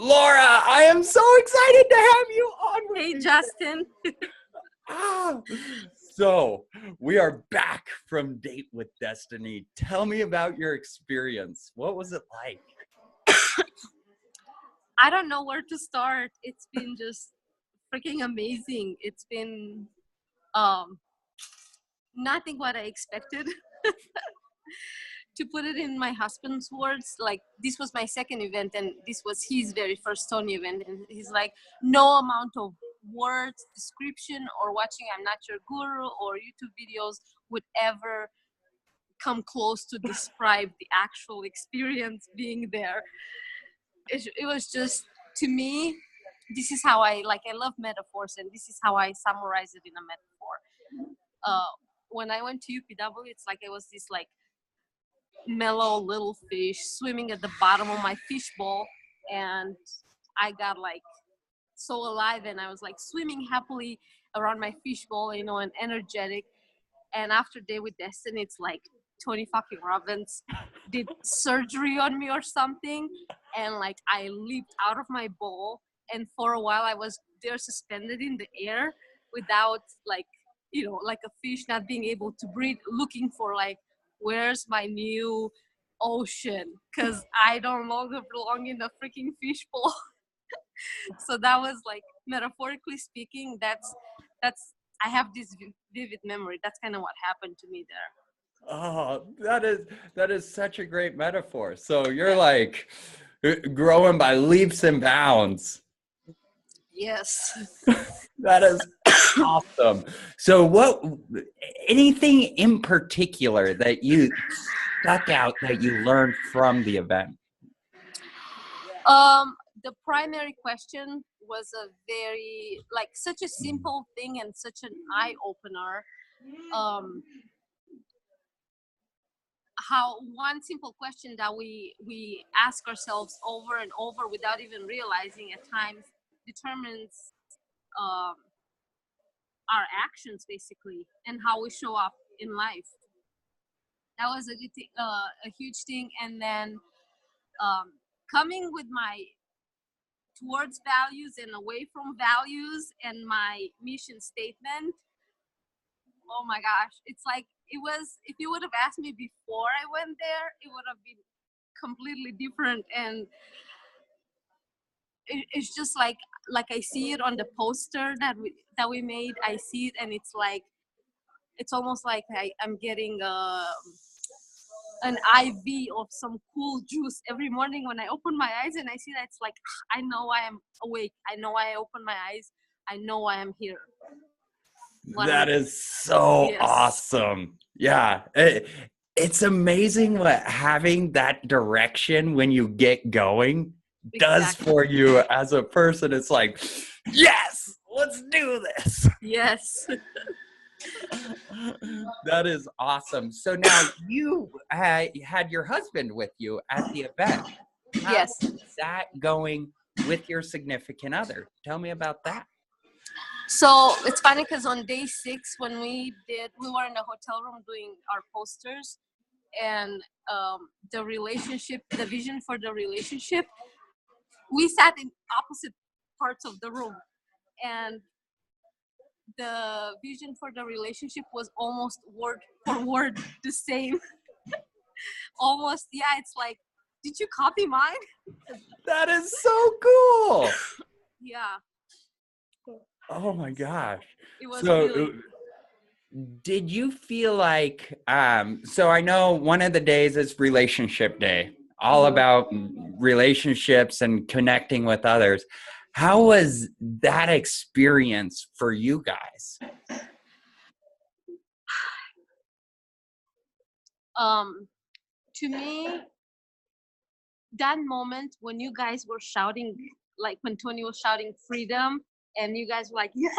Laura, I am so excited to have you on with Hey, me. Justin. So we are back from Date with Destiny. Tell me about your experience. What was it like? I don't know where to start. It's been just freaking amazing. It's been nothing what I expected. To put it in my husband's words, like this was my second event and this was his very first Tony event, and he's like, no amount of words, description, or watching I'm Not Your Guru or YouTube videos would ever come close to describe the actual experience being there. It was just, to me, this is how I love metaphors, and this is how I summarize it in a metaphor. When I went to UPW, it's like it was this like mellow little fish swimming at the bottom of my fishbowl, and I got like so alive, and I was like swimming happily around my fishbowl, and energetic. And after Day with Destiny, it's like Tony fucking Robbins did surgery on me or something, and like I leaped out of my bowl, and for a while I was there suspended in the air without like a fish not being able to breathe, looking for like, where's my new ocean, because I don't longer belong in the freaking fishbowl. So that was like, metaphorically speaking, that's I have this vivid memory. That's kind of what happened to me there. Oh, that is such a great metaphor. So you're like growing by leaps and bounds. Yes. That is awesome. So anything in particular that you stuck out that you learned from the event? The primary question was a very, like, such a simple thing and such an eye opener. How one simple question that we ask ourselves over and over without even realizing at times determines our actions, basically, and how we show up in life. That was a good thing, a huge thing. And then coming with my towards values and away from values and my mission statement. Oh my gosh, it's like, it was, if you would have asked me before I went there, it would have been completely different. And it's just like I see it on the poster that we made. I see it, and it's like, it's almost like I'm getting an IV of some cool juice every morning when I open my eyes and I see that. It's like, I know I am awake. I know I open my eyes. I know I am here. That is so awesome. Yeah. It's amazing what having that direction when you get going does for you as a person. It's like, yes, let's do this. Yes. That is awesome. So now you had your husband with you at the event. How is that going with your significant other? Tell me about that. So it's funny because on day 6, when we were in a hotel room doing our posters, and the vision for the relationship, we sat in opposite parts of the room, and the vision for the relationship was almost word for word the same. Almost, yeah. It's like, did you copy mine? That is so cool. Yeah. Oh my gosh. It was really... Did you feel like, so I know one of the days is relationship day, all about relationships and connecting with others. How was that experience for you guys? To me, that moment when you guys were shouting, like when Tony was shouting freedom and you guys were like, yeah,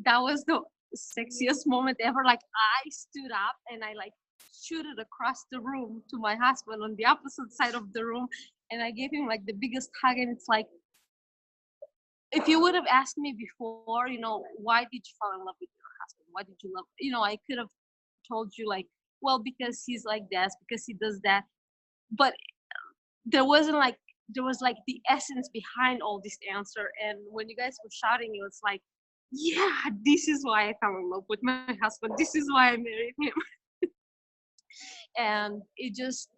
that was the sexiest moment ever. Like, I stood up and I like shooted across the room to my husband on the opposite side of the room, and I gave him like the biggest hug. And it's like, if you would have asked me before, why did you fall in love with your husband? Why did you love, I could have told you like, well, because he's like this, because he does that. But there wasn't like there was like the essence behind all this answer. And when you guys were shouting, it was like, yeah, this is why I fell in love with my husband. This is why I married him. And it just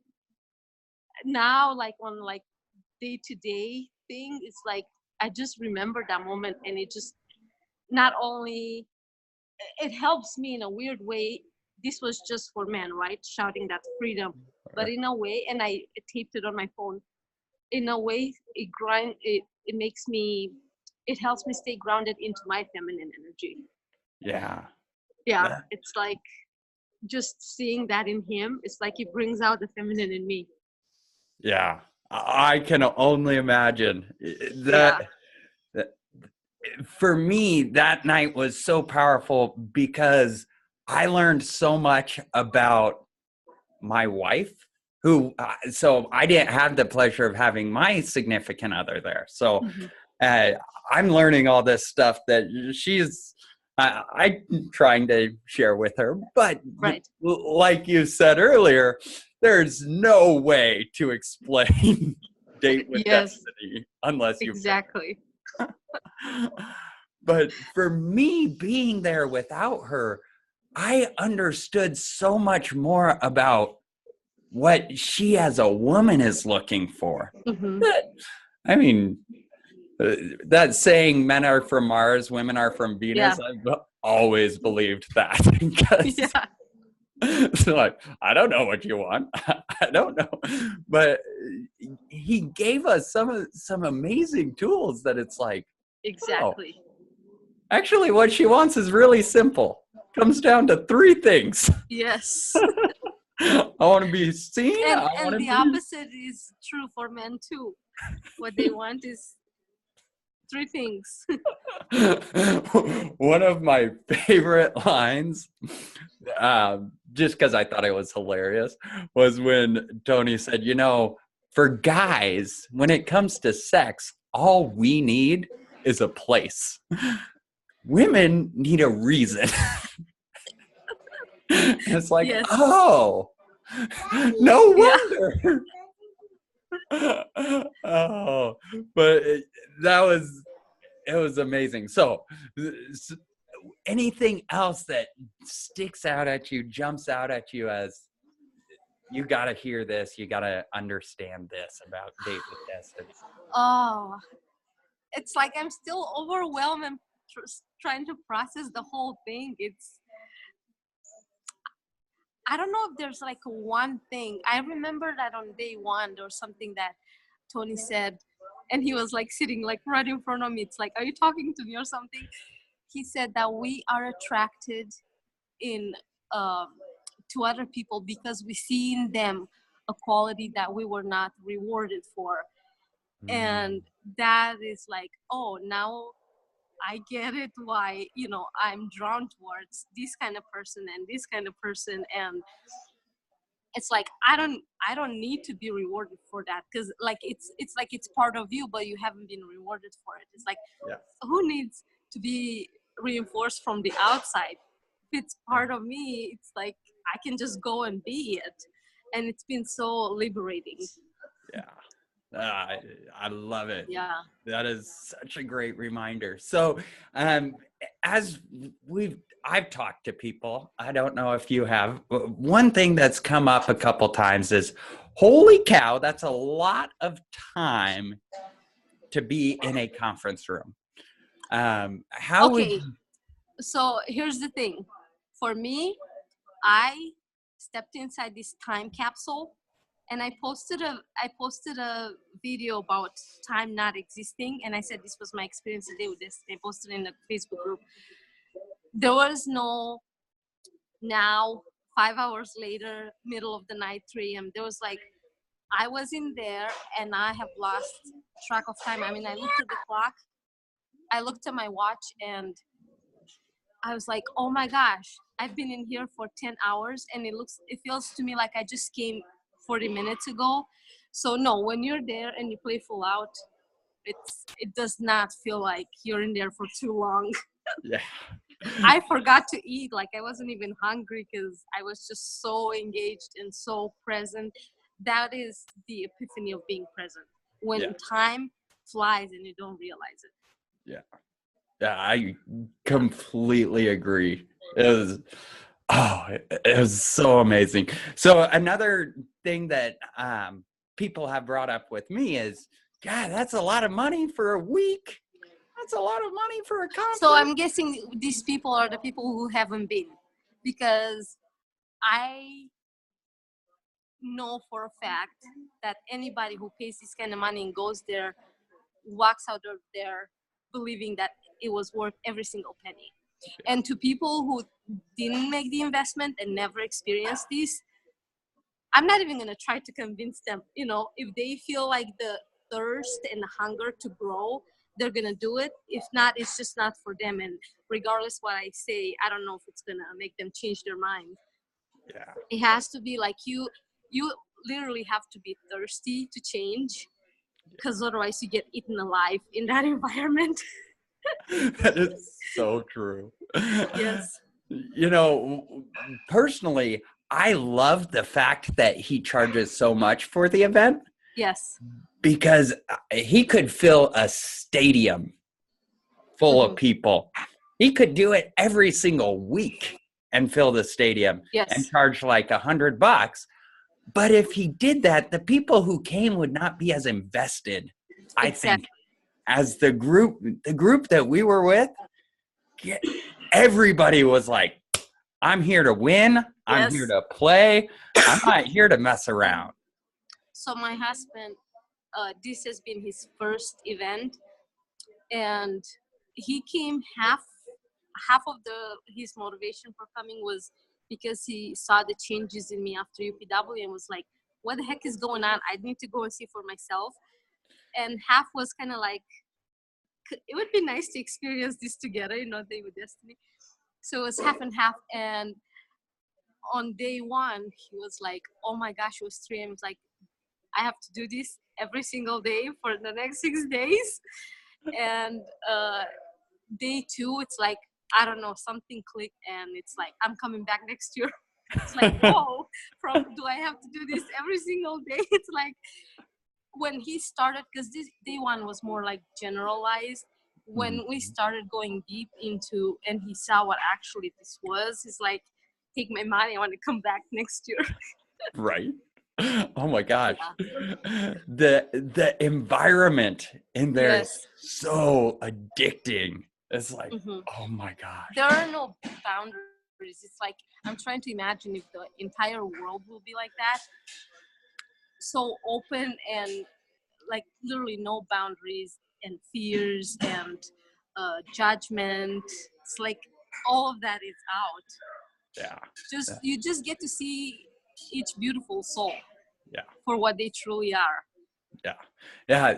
now, like on like day-to-day thing, it's like I just remember that moment, and it just not only it helps me in a weird way. This was just for men, right? Shouting that freedom, but in a way, and I taped it on my phone. In a way, it makes me, it helps me stay grounded into my feminine energy. Yeah. Yeah, it's like just seeing that in him. It's like it brings out the feminine in me. Yeah, I can only imagine that. For me, that night was so powerful because I learned so much about my wife, who, so I didn't have the pleasure of having my significant other there. So I'm learning all this stuff that she's, I'm trying to share with her. But like you said earlier, there's no way to explain Date with Destiny unless you But for me, being there without her, I understood so much more about what she as a woman is looking for. I mean, that saying, men are from Mars, women are from Venus, I've always believed that. It's like, I don't know what you want. I don't know. But he gave us some amazing tools that it's like, exactly. Actually, what she wants is really simple. Comes down to 3 things. Yes. I want to be seen. And the opposite is true for men too. What they want is 3 things. One of my favorite lines, just because I thought it was hilarious, was when Tony said, you know, for guys, when it comes to sex, all we need is a place. Women need a reason. It's like, oh, no wonder. Oh, but it was amazing. So anything else that sticks out at you, jumps out at you as you got to hear this, you got to understand this about Date with Destiny? Oh, it's like I'm still overwhelmed and trying to process the whole thing. I don't know if there's like one thing. I remember that on day 1 there was something that Tony said, and he was like sitting like right in front of me. It's like, are you talking to me or something? He said that we are attracted in to other people because we see in them a quality that we were not rewarded for. And that is like, oh, now I get it, why, you know, I'm drawn towards this kind of person and this kind of person. And it's like I don't need to be rewarded for that, because like it's like it's part of you, but you haven't been rewarded for it. It's like, who needs to be reinforced from the outside? If it's part of me, it's like I can just go and be it. And it's been so liberating. I love it. Yeah, that is such a great reminder. So as I've talked to people, I don't know if you have, one thing that's come up a couple times is, holy cow, that's a lot of time to be in a conference room. So here's the thing. For me, I stepped inside this time capsule, and I posted a video about time not existing, and I said this was my experience today with this. I posted in the Facebook group. There was no now 5 hours later, middle of the night, 3 a.m. There was like, I was in there and I have lost track of time. I mean, I looked at the clock, I looked at my watch, and I was like, oh my gosh, I've been in here for 10 hours and it feels to me like I just came 40 minutes ago. So no, when you're there and you play full out, it does not feel like you're in there for too long. Yeah. I forgot to eat. Like I wasn't even hungry because I was just so engaged and so present. That is the epiphany of being present. when time flies and you don't realize it. Yeah. Yeah, I completely agree. It was so amazing. So another thing that people have brought up with me is, God, that's a lot of money for a week. That's a lot of money for a conference. So I'm guessing these people are the people who haven't been, because I know for a fact that anybody who pays this kind of money and goes there walks out of there believing that it was worth every single penny. And to people who didn't make the investment and never experienced this, I'm not even going to try to convince them. You know, if they feel like the thirst and the hunger to grow, they're going to do it. If not, it's just not for them. And regardless what I say, I don't know if it's going to make them change their mind. Yeah. It has to be like you literally have to be thirsty to change, because otherwise you get eaten alive in that environment. That is so true. Yes. You know, personally, I love the fact that he charges so much for the event. Yes. Because he could fill a stadium full of people. He could do it every single week and fill the stadium and charge like $100. But if he did that, the people who came would not be as invested, I think, as the group that we were with. Everybody was like, I'm here to win. I'm here to play. I'm not here to mess around. So my husband, this has been his first event, and he came half of his motivation for coming was because he saw the changes in me after UPW and was like, what the heck is going on? I need to go and see for myself. And half was kind of like, it would be nice to experience this together, you know, Day with Destiny. So it was half and half. And on day one, he was like, oh my gosh, it was 3 a.m. It's like, I have to do this every single day for the next 6 days. And day 2, it's like, I don't know, something clicked, and it's like, I'm coming back next year. It's like, whoa, do I have to do this every single day? It's like, when he started, because this day 1 was more like generalized. When we started going deep into, and he saw what actually this was, he's like, take my money, I want to come back next year. Right. Oh my gosh. Yeah. The environment in there is so addicting. It's like, oh my gosh. There are no boundaries. It's like, I'm trying to imagine if the entire world will be like that. So open and like literally no boundaries and fears and judgment. It's like all of that is out. Yeah. You just get to see each beautiful soul. Yeah. For what they truly are. Yeah.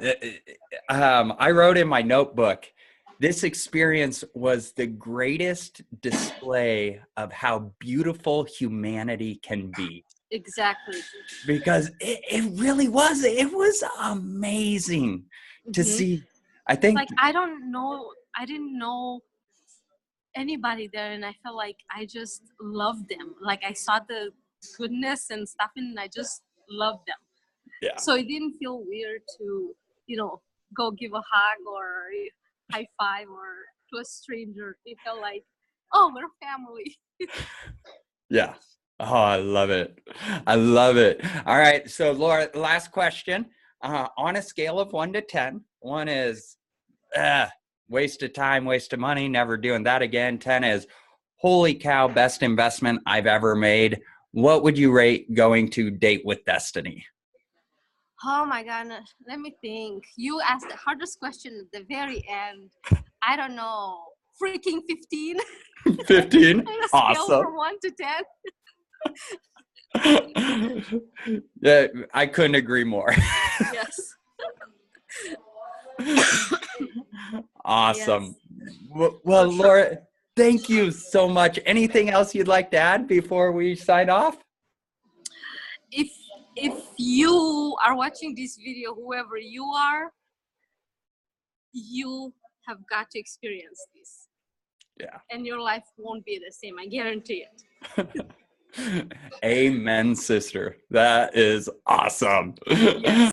I wrote in my notebook, this experience was the greatest display of how beautiful humanity can be. Exactly. Because it really was. It was amazing to see. I think, like, I didn't know anybody there, and I felt like I just loved them. Like, I saw the goodness and stuff, and I just loved them. Yeah. So it didn't feel weird to, you know, go give a hug or high five or to a stranger. It felt like, oh, we're family. Yeah. Oh, I love it. I love it. All right. So, Laura, last question. On a scale of 1 to 10, 1 is waste of time, waste of money, never doing that again. 10 is, holy cow, best investment I've ever made. What would you rate going to Date with Destiny? Oh my goodness. Let me think. You asked the hardest question at the very end. I don't know. Freaking 15. 15? Awesome. Scale from 1 to 10. Yeah, I couldn't agree more. Yes. Awesome. Yes. Well, Laura, thank you so much. Anything else you'd like to add before we sign off? If you are watching this video, whoever you are, you have got to experience this. Yeah. And your life won't be the same. I guarantee it. Amen, sister. That is awesome. Yes.